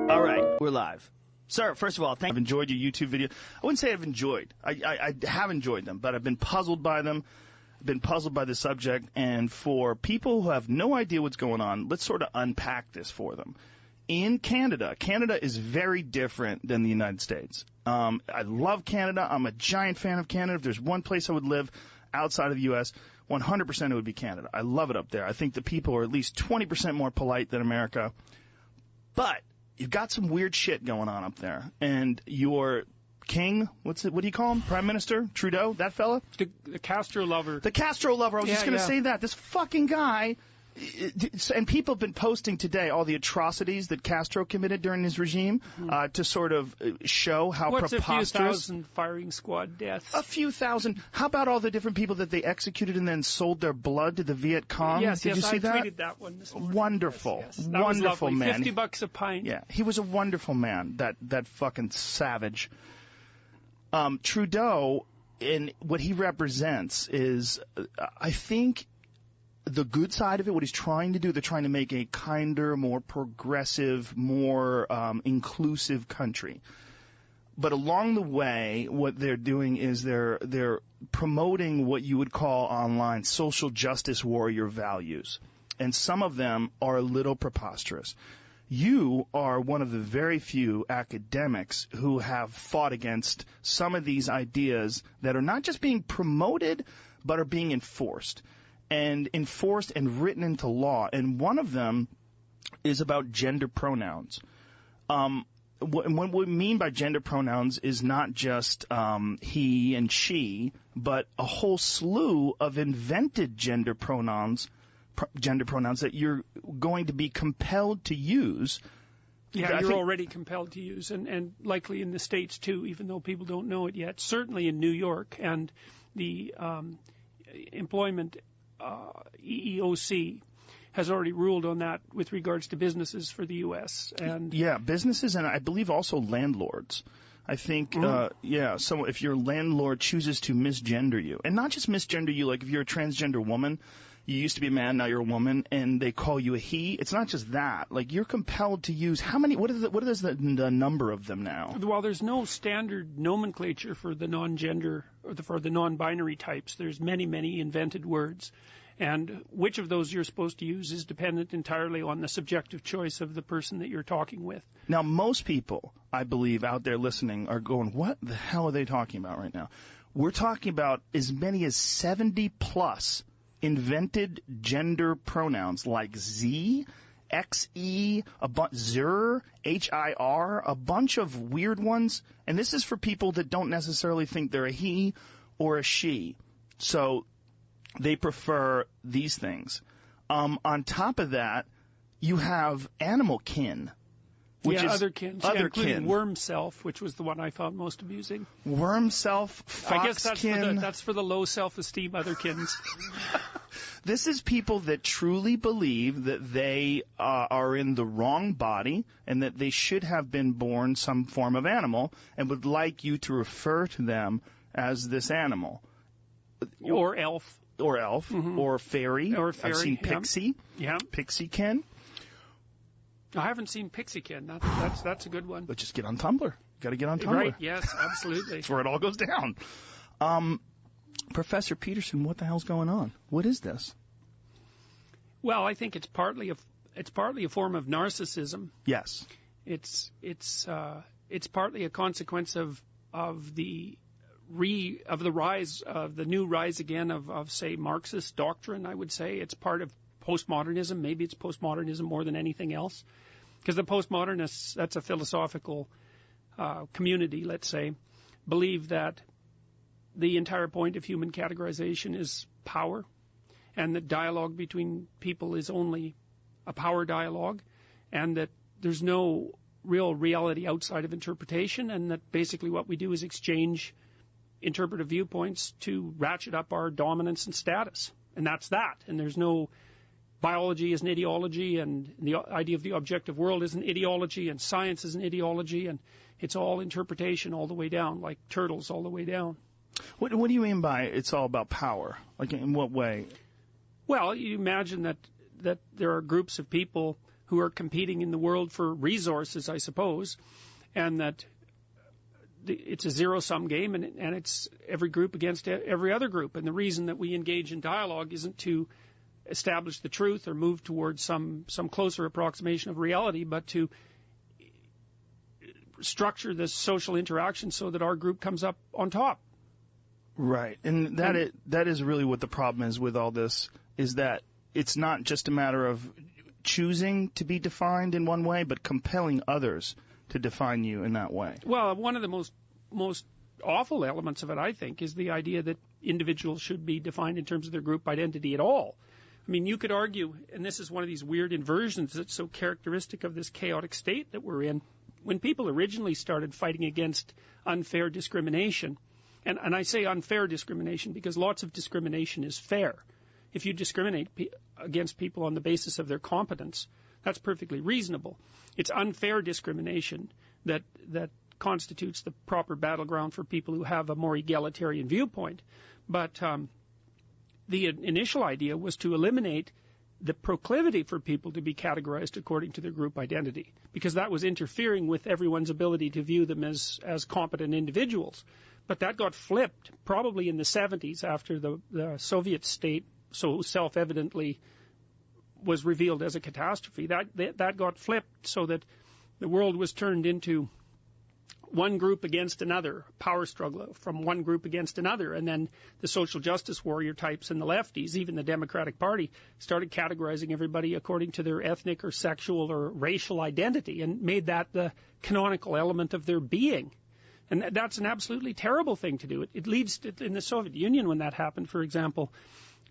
All right, we're live. Sir, first of all, I've enjoyed your YouTube video. I wouldn't say I've enjoyed. I have enjoyed them, but I've been puzzled by them. I've been puzzled by the subject. And for people who have no idea what's going on, let's sort of unpack this for them. In Canada, Canada is very different than the United States. I love Canada. I'm a giant fan of Canada. If there's one place I would live outside of the U.S., 100% it would be Canada. I love it up there. I think the people are at least 20% more polite than America. But you've got some weird shit going on up there. And your king, what do you call him? Prime Minister? Trudeau? That fella? The Castro lover. The Castro lover. I was just going to say that. This fucking guy. And people have been posting today all the atrocities that Castro committed during his regime to sort of show how preposterous. What's a few thousand firing squad deaths? A few thousand. How about all the different people that they executed and then sold their blood to the Viet Cong? Yes, Did you see that? I tweeted that one this morning. Wonderful. Yes. Wonderful man. $50 a pint. Yeah, he was a wonderful man, that fucking savage. Trudeau, and what he represents is, I think, the good side of it, what he's trying to do, they're trying to make a kinder, more progressive, more inclusive country. But along the way, what they're doing is they're promoting what you would call online social justice warrior values. And some of them are a little preposterous. You are one of the very few academics who have fought against some of these ideas that are not just being promoted, but are being enforced. And written into law. And one of them is about gender pronouns. What we mean by gender pronouns is not just he and she, but a whole slew of invented gender pronouns that you're going to be compelled to use. Yeah, you're already compelled to use, and likely in the States too, even though people don't know it yet. Certainly in New York, and the employment EEOC has already ruled on that with regards to businesses for the U.S. and yeah, businesses and I believe also landlords. I think, so if your landlord chooses to misgender you, and not just misgender you, like if you're a transgender woman, you used to be a man, now you're a woman, and they call you a he, it's not just that. Like, you're compelled to use, what is the number of them now? Well, there's no standard nomenclature for the non-gender, or for the non-binary types. There's many, many invented words. And which of those you're supposed to use is dependent entirely on the subjective choice of the person that you're talking with. Now, most people, I believe, out there listening are going, what the hell are they talking about right now? We're talking about as many as 70-plus invented gender pronouns like Z, XE, Zer, HIR, a bunch of weird ones. And this is for people that don't necessarily think they're a he or a she. So they prefer these things. On top of that, you have animal kin. Which is other kin. Including worm self, which was the one I found most amusing. Worm self, fox I guess kin. that's for the low self-esteem otherkins. This is people that truly believe that they are in the wrong body and that they should have been born some form of animal and would like you to refer to them as this animal. Or elf. Or elf. Mm-hmm. Or fairy. Or fairy. I've seen pixie. Yeah. Pixie-kin. I haven't seen Pixiekin. That's a good one. But just get on Tumblr. You got to get on Tumblr. Right, yes, absolutely. That's where it all goes down. Professor Peterson, what the hell's going on? What is this? Well, I think it's partly a form of narcissism. Yes. It's partly a consequence of the rise of the new rise again of say Marxist doctrine. I would say it's part of postmodernism. Maybe it's postmodernism more than anything else, because the postmodernists, that's a philosophical community, let's say, believe that the entire point of human categorization is power, and that dialogue between people is only a power dialogue, and that there's no real reality outside of interpretation, and that basically what we do is exchange interpretive viewpoints to ratchet up our dominance and status. And that's that. And there's no biology is an ideology, and the idea of the objective world is an ideology, and science is an ideology, and it's all interpretation all the way down, like turtles all the way down. What do you mean by it's all about power? Like, in what way? Well, you imagine that there are groups of people who are competing in the world for resources, I suppose, and that it's a zero-sum game, and it's every group against every other group. And the reason that we engage in dialogue isn't to establish the truth or move towards some closer approximation of reality, but to structure the social interaction so that our group comes up on top. Right, and that is really what the problem is with all this, is that it's not just a matter of choosing to be defined in one way, but compelling others to define you in that way. Well, one of the most awful elements of it, I think, is the idea that individuals should be defined in terms of their group identity at all. I mean, you could argue, and this is one of these weird inversions that's so characteristic of this chaotic state that we're in, when people originally started fighting against unfair discrimination, and I say unfair discrimination because lots of discrimination is fair. If you discriminate against people on the basis of their competence, that's perfectly reasonable. It's unfair discrimination that constitutes the proper battleground for people who have a more egalitarian viewpoint. But the initial idea was to eliminate the proclivity for people to be categorized according to their group identity, because that was interfering with everyone's ability to view them as competent individuals. But that got flipped probably in the 70s after the Soviet state so self-evidently was revealed as a catastrophe. That got flipped so that the world was turned into one group against another, power struggle from one group against another, and then the social justice warrior types and the lefties, even the Democratic Party, started categorizing everybody according to their ethnic or sexual or racial identity and made that the canonical element of their being. And that's an absolutely terrible thing to do. It leads to, in the Soviet Union, when that happened, for example,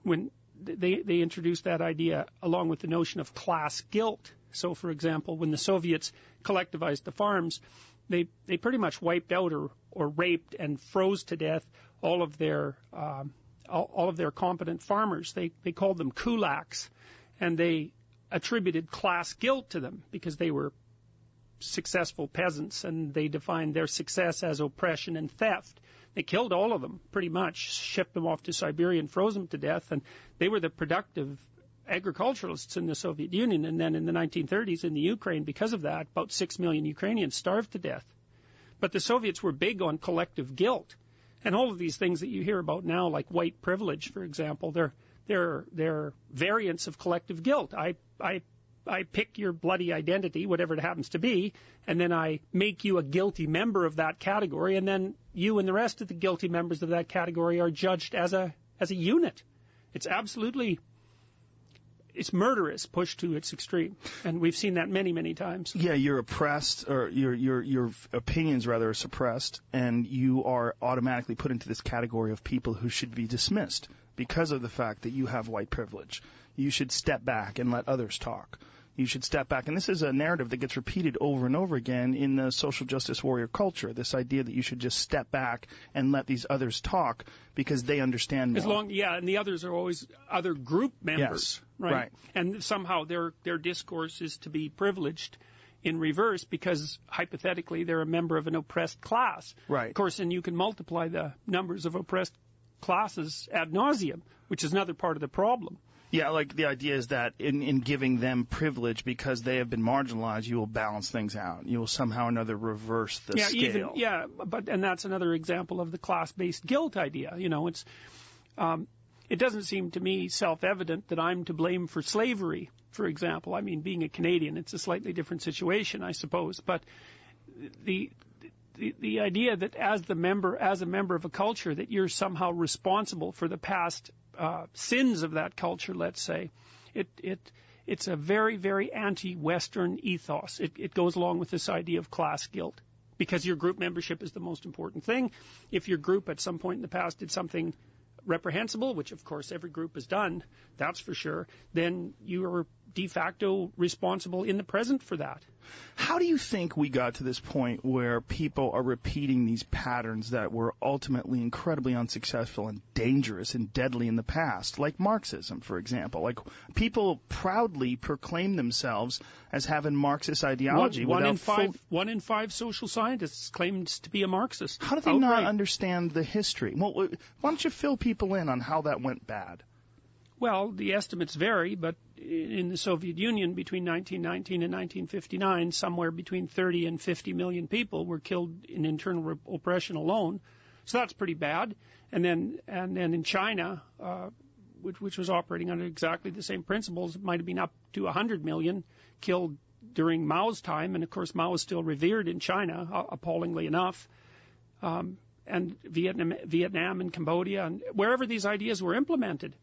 when they introduced that idea along with the notion of class guilt. So, for example, when the Soviets collectivized the farms, they pretty much wiped out or raped and froze to death all of their competent farmers. They called them kulaks, and they attributed class guilt to them because they were successful peasants, and they defined their success as oppression and theft. They killed all of them, pretty much, shipped them off to Siberia and froze them to death, and they were the productive agriculturalists in the Soviet Union. And then in the 1930s in the Ukraine, because of that, about 6 million Ukrainians starved to death. But the Soviets were big on collective guilt. And all of these things that you hear about now, like white privilege, for example, they're variants of collective guilt. I pick your bloody identity, whatever it happens to be, and then I make you a guilty member of that category, and then you and the rest of the guilty members of that category are judged as a unit. It's murderous, pushed to its extreme, and we've seen that many, many times. Yeah, you're oppressed, or your opinions rather are suppressed, and you are automatically put into this category of people who should be dismissed because of the fact that you have white privilege. You should step back and let others talk. You should step back. And this is a narrative that gets repeated over and over again in the social justice warrior culture, this idea that you should just step back and let these others talk because they understand more. And the others are always other group members. Yes, right. And somehow their discourse is to be privileged in reverse because, hypothetically, they're a member of an oppressed class. Right. Of course, and you can multiply the numbers of oppressed classes ad nauseum, which is another part of the problem. Yeah, like the idea is that in giving them privilege because they have been marginalized, you will balance things out. You will somehow or another reverse the scale. And that's another example of the class-based guilt idea. You know, it doesn't seem to me self-evident that I'm to blame for slavery, for example. I mean, being a Canadian, it's a slightly different situation, I suppose. But the idea that as a member of a culture, that you're somehow responsible for the past sins of that culture, let's say, it's a very, very anti-Western ethos. It goes along with this idea of class guilt because your group membership is the most important thing. If your group at some point in the past did something reprehensible, which of course every group has done, that's for sure, then you are de facto responsible in the present for that. How do you think we got to this point where people are repeating these patterns that were ultimately incredibly unsuccessful and dangerous and deadly in the past, like Marxism, for example? Like, people proudly proclaim themselves as having Marxist ideology. One in five social scientists claims to be a Marxist. How do they not understand the history? Well, why don't you fill people in on how that went bad? Well, the estimates vary, but in the Soviet Union between 1919 and 1959, somewhere between 30 and 50 million people were killed in internal oppression alone. So that's pretty bad. And then in China, which was operating under exactly the same principles, it might have been up to 100 million killed during Mao's time. And of course, Mao is still revered in China, appallingly enough. And Vietnam and Cambodia, and wherever these ideas were implemented,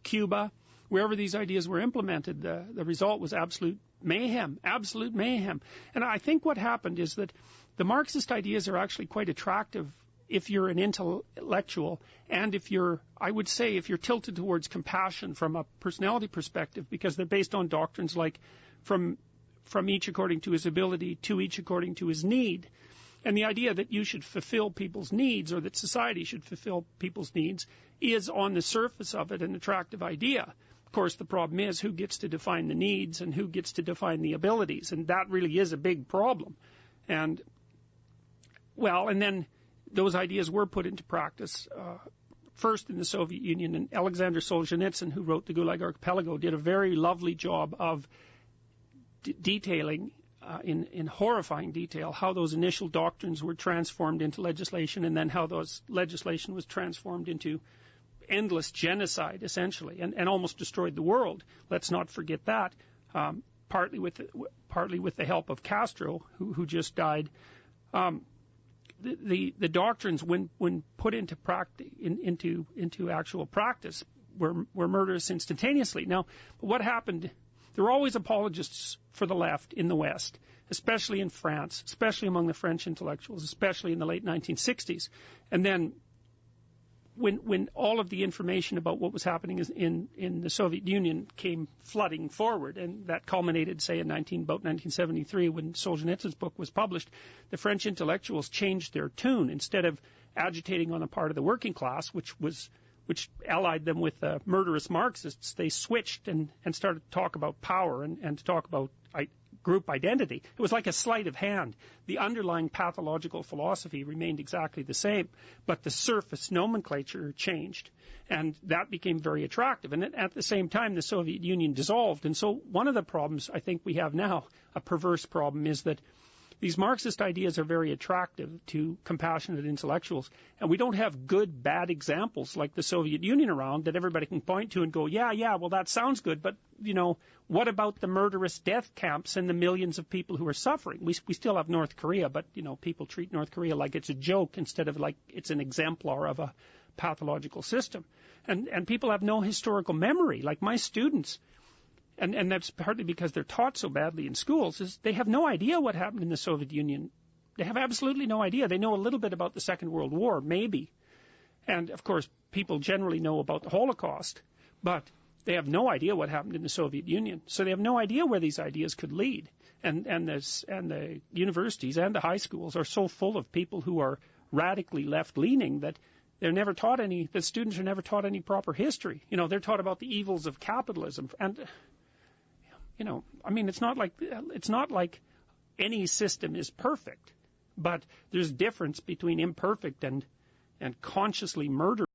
Cuba, wherever these ideas were implemented, the result was absolute mayhem. And I think what happened is that the Marxist ideas are actually quite attractive if you're an intellectual, and if you're tilted towards compassion from a personality perspective, because they're based on doctrines like from each according to his ability, to each according to his need. And the idea that you should fulfill people's needs, or that society should fulfill people's needs, is on the surface of it an attractive idea. Of course, the problem is who gets to define the needs and who gets to define the abilities, and that really is a big problem. And then those ideas were put into practice first in the Soviet Union, and Alexander Solzhenitsyn, who wrote the Gulag Archipelago, did a very lovely job of detailing in horrifying detail how those initial doctrines were transformed into legislation, and then how those legislation was transformed into endless genocide, essentially, and almost destroyed the world. Let's not forget that. Partly with the help of Castro, who just died. The doctrines, when put into actual practice, were murderous instantaneously. Now, what happened? There were always apologists for the left in the West, especially in France, especially among the French intellectuals, especially in the late 1960s. And then when all of the information about what was happening in the Soviet Union came flooding forward, and that culminated, say, about 1973, when Solzhenitsyn's book was published, the French intellectuals changed their tune. Instead of agitating on the part of the working class, which allied them with murderous Marxists, they switched and started to talk about power and to talk about group identity. It was like a sleight of hand. The underlying pathological philosophy remained exactly the same, but the surface nomenclature changed, and that became very attractive. And at the same time, the Soviet Union dissolved. And so one of the problems I think we have now, a perverse problem, is that these Marxist ideas are very attractive to compassionate intellectuals, and we don't have good, bad examples like the Soviet Union around that everybody can point to and go, yeah, well, that sounds good, but, what about the murderous death camps and the millions of people who are suffering? We still have North Korea, but, people treat North Korea like it's a joke instead of like it's an exemplar of a pathological system. And people have no historical memory, like my students. And that's partly because they're taught so badly in schools, is they have no idea what happened in the Soviet Union. They have absolutely no idea. They know a little bit about the Second World War, maybe. And, of course, people generally know about the Holocaust, but they have no idea what happened in the Soviet Union. So they have no idea where these ideas could lead. And the universities and the high schools are so full of people who are radically left-leaning that the students are never taught any proper history. They're taught about the evils of capitalism. And it's not like any system is perfect, but there's difference between imperfect and consciously murderous